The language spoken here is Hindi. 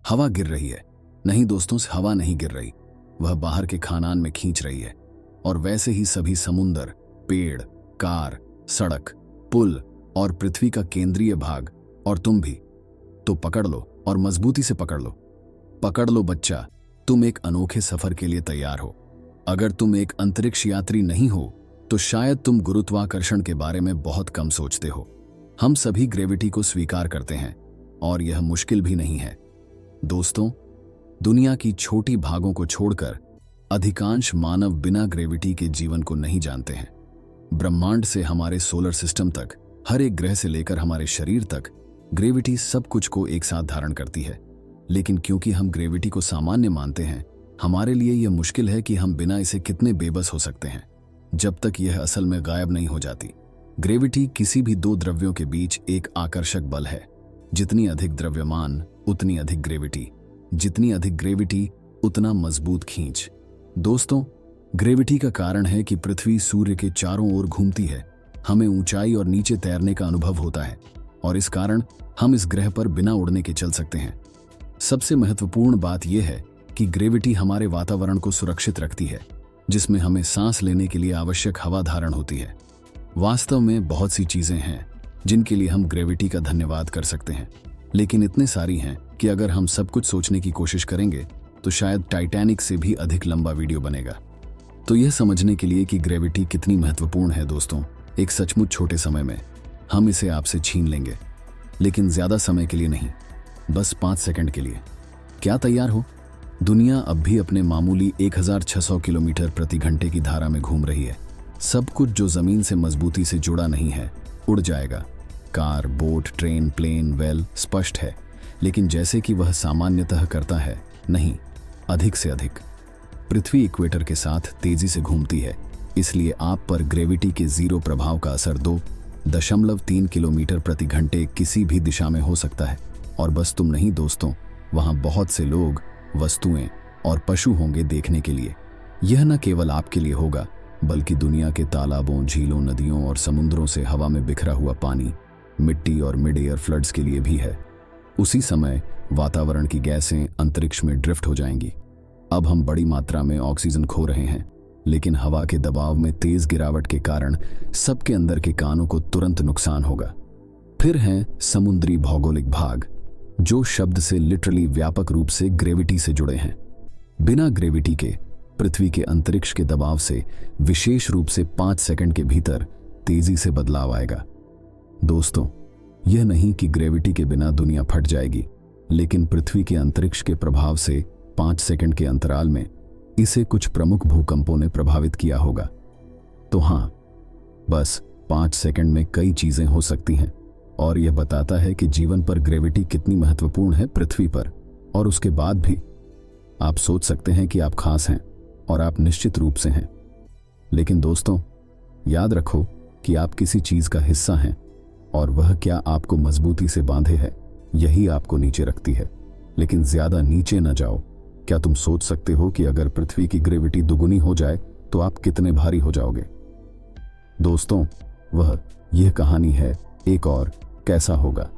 हवा गिर रही है। नहीं दोस्तों, हवा नहीं गिर रही, वह बाहर के खानान में खींच रही है। और वैसे ही सभी समुंदर, पेड़, कार, सड़क, पुल और पृथ्वी का केंद्रीय भाग और तुम भी। तो पकड़ लो और मजबूती से पकड़ लो। पकड़ लो बच्चा, तुम एक अनोखे सफर के लिए तैयार हो। अगर तुम एक अंतरिक्ष यात्री नहीं हो तो शायद तुम गुरुत्वाकर्षण के बारे में बहुत कम सोचते हो। हम सभी ग्रेविटी को स्वीकार करते हैं और यह मुश्किल भी नहीं है। दोस्तों, दुनिया की छोटी भागों को छोड़कर अधिकांश मानव बिना ग्रेविटी के जीवन को नहीं जानते हैं। ब्रह्मांड से हमारे सोलर सिस्टम तक, हर एक ग्रह से लेकर हमारे शरीर तक ग्रेविटी सब कुछ को एक साथ धारण करती है। लेकिन क्योंकि हम ग्रेविटी को सामान्य मानते हैं, हमारे लिए यह मुश्किल है कि हम बिना इसे कितने बेबस हो सकते हैं जब तक यह असल में गायब नहीं हो जाती। ग्रेविटी किसी भी दो द्रव्यों के बीच एक आकर्षक बल है। जितनी अधिक द्रव्यमान उतनी अधिक ग्रेविटी, जितनी अधिक ग्रेविटी उतना मजबूत खींच। दोस्तों, ग्रेविटी का कारण है कि पृथ्वी सूर्य के चारों ओर घूमती है। हमें ऊंचाई और नीचे तैरने का अनुभव होता है और इस कारण हम इस ग्रह पर बिना उड़ने के चल सकते हैं। सबसे महत्वपूर्ण बात यह है कि ग्रेविटी हमारे वातावरण को सुरक्षित रखती है, जिसमें हमें सांस लेने के लिए आवश्यक हवा धारण होती है। वास्तव में बहुत सी चीजें हैं जिनके लिए हम ग्रेविटी का धन्यवाद कर सकते हैं, लेकिन इतने सारी हैं कि अगर हम सब कुछ सोचने की कोशिश करेंगे तो शायद टाइटैनिक से भी अधिक लंबा वीडियो बनेगा। तो यह समझने के लिए कि ग्रेविटी कितनी महत्वपूर्ण है दोस्तों, एक सचमुच छोटे समय में हम इसे आपसे छीन लेंगे, लेकिन ज्यादा समय के लिए नहीं, बस 5 सेकंड के लिए। क्या तैयार हो? दुनिया अब भी अपने मामूली 1600 किलोमीटर प्रति घंटे की धारा में घूम रही है। सब कुछ जो जमीन से मजबूती से जुड़ा नहीं है उड़ जाएगा। Car, boat, train, plane, well स्पष्ट है, लेकिन जैसे कि वह सामान्यतः करता है, नहीं, अधिक से अधिक। पृथ्वी इक्वेटर के साथ तेजी से घूमती है, इसलिए आप पर ग्रेविटी के जीरो प्रभाव का असर 2.3 किलोमीटर प्रति घंटे किसी भी दिशा में हो सकता है। और बस तुम नहीं दोस्तों, वहां बहुत से लोग, वस्तुएं और पशु होंगे देखने के लिए। यह न केवल आपके लिए होगा, बल्कि दुनिया के तालाबों, झीलों, नदियों और समुद्रों से हवा में बिखरा हुआ पानी, मिट्टी और मिड एयर फ्लड्स के लिए भी है। उसी समय वातावरण की गैसें अंतरिक्ष में ड्रिफ्ट हो जाएंगी। अब हम बड़ी मात्रा में ऑक्सीजन खो रहे हैं, लेकिन हवा के दबाव में तेज गिरावट के कारण सबके अंदर के कानों को तुरंत नुकसान होगा। फिर हैं समुद्री भौगोलिक भाग, जो शब्द से लिटरली व्यापक रूप से ग्रेविटी से जुड़े हैं। बिना ग्रेविटी के पृथ्वी के अंतरिक्ष के दबाव से विशेष रूप से 5 सेकंड के भीतर तेजी से बदलाव आएगा। दोस्तों, यह नहीं कि ग्रेविटी के बिना दुनिया फट जाएगी, लेकिन पृथ्वी के अंतरिक्ष के प्रभाव से 5 सेकंड के अंतराल में इसे कुछ प्रमुख भूकंपों ने प्रभावित किया होगा। तो हां, बस 5 सेकंड में कई चीजें हो सकती हैं, और यह बताता है कि जीवन पर ग्रेविटी कितनी महत्वपूर्ण है पृथ्वी पर। और उसके बाद भी आप सोच सकते हैं कि आप खास हैं, और आप निश्चित रूप से हैं। लेकिन दोस्तों, याद रखो कि आप किसी चीज का हिस्सा हैं, और वह क्या आपको मजबूती से बांधे है, यही आपको नीचे रखती है। लेकिन ज्यादा नीचे न जाओ। क्या तुम सोच सकते हो कि अगर पृथ्वी की ग्रेविटी दुगुनी हो जाए तो आप कितने भारी हो जाओगे? दोस्तों, यह कहानी है एक और कैसा होगा।